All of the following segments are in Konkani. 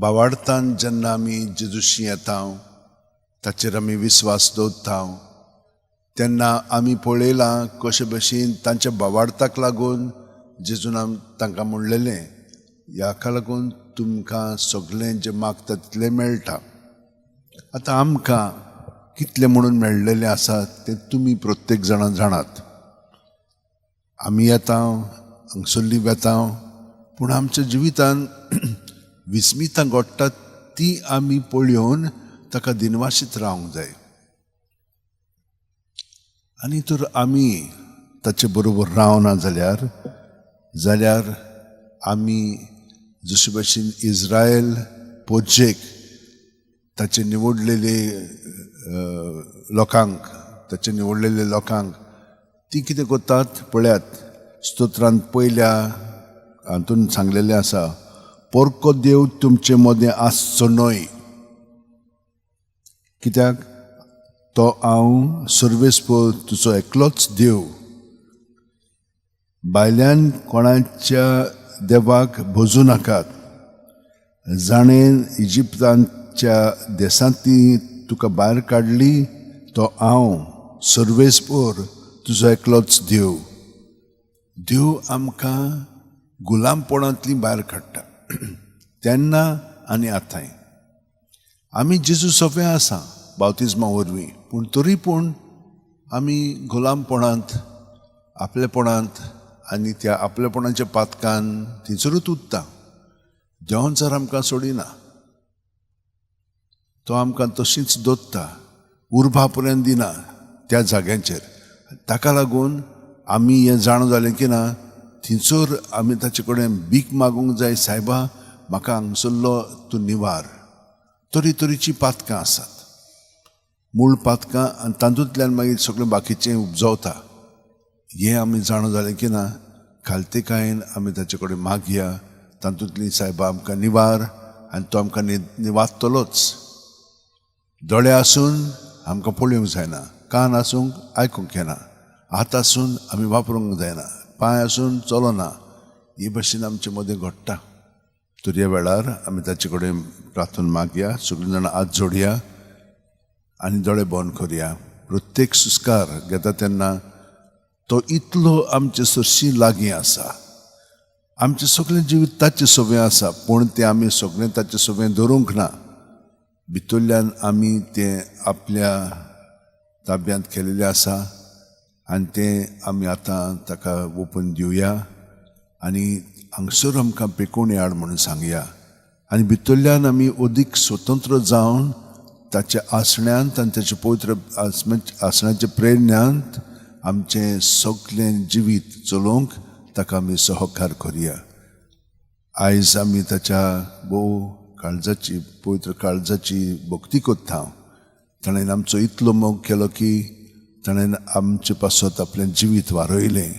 भावार्थान जेन्ना आमी जेजूशी येता ताचेर आमी विस्वास दवरता तेन्ना आमी पळयलां कशे भशेन तांच्या भावार्थाक लागून जेजून तांकां म्हणलेलें ह्याका लागून तुमकां सगळें जें मागता तितलें मेळटा. आतां आमकां कितलें म्हणून मेळ्ळेलें आसा तें तुमी प्रत्येक जाणां जाणात. आमी येता हांगसरली वेता पूण आमच्या जिवितान विस्मितां घडटात ती आमी पळयोवन ताका दिनवाशीत रावंक जाय. आनी तर आमी ताचे बरोबर रावना जाल्यार आमी जशे भशेन इस्रायल पोरचेक ताचे निवडलेले लोकांक ती कितें करतात पळयात. स्तोत्रांत पयल्या हातून सांगलेलें आसा पोरको देव तुमचे मदें आसचो न्हय कित्याक तो हांव सर्वेस्पर तुजो एकलोच देव. भायल्यान कोणाच्या देवाक भोजू नाकात. जाणें इजिप्ताच्या देसांतली तुका भायर काडली तो हांव सर्वेस्पर तुजो एकलोच देव. देव आमकां गुलामपणांतली भायर काडटा तेन्ना आनी आतांय. आमी जेजू सोबे आसा बावतिजमा वरवीं पूण तरी पूण आमी गुलामपणांत आपलेपणांत आनी त्या आपलेपणाच्या पातकान थंयसरूच उरता. देवान जर आमकां सोडिना तो आमकां तशींच दवरता उर्बा पर्यंत दिना त्या जाग्यांचेर. ताका लागून आमी हें जाण जालें की ना थंयसर आमी ताचे कडेन भीक मागूंक जाय सायबा म्हाका हांगसरलो तूं निवार. तरेतरेचीं पातकां आसात मूळ पातकां आनी तातूंतल्यान मागीर सगळें बाकीचें उपजवता. हें आमी जाण जालें की ना खालतेकायेन आमी ताचे कडेन मागया तातूंतली सायबा आमकां निवार आनी तो आमकां निवारतलोच. दोळे आसून आमकां पळोवंक जायना, कान आसूंक आयकूंक येना, हात आसून आमी वापरूंक जायना, पांय आसून चलना. हे भशेन आमचे मदें घडटा. तर ह्या वेळार आमी ताचे कडेन प्रार्थना मागया. सगळीं जाणां हात जोडया आनी दोळे बंद करया. प्रत्येक सुस्कार घेता तेन्ना तो इतलो आमचे सरशी लागीं आसा. आमचें सगळें जिवीत ताचे सोबें आसा पूण तें आमी सगळें ताचे सोबें धरूंक ना. भितरल्यान आमी तें आपल्या ताब्यांत केलेलें आसा आनी तें आमी आतां ताका ओपन दिवया आनी हांगसर आमकां पेकोवणी हाड म्हणून सांगया. आनी भितरल्यान आमी अदीक स्वतंत्र जावन ताच्या आसण्यांत आनी ताच्या पवित्र आसण्याच्या प्रेरण्यांत आमचें सगळें जिवीत चलोवंक ताका आमी सहकार करया. आयज आमी ताच्या भोव काळजाची पवित्र काळजाची भक्ती करता. ताणें आमचो इतलो मोग केलो की ताणें आमचे पासत आपलें जिवीत वारयलें.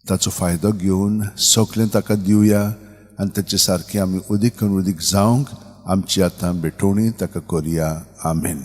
ताचो फायदो घेवन सगळें ताका दिवया आनी ताचे सारकें आमी अदीक जावंक आमची आतां भेटोवणी ताका करया. आमेन.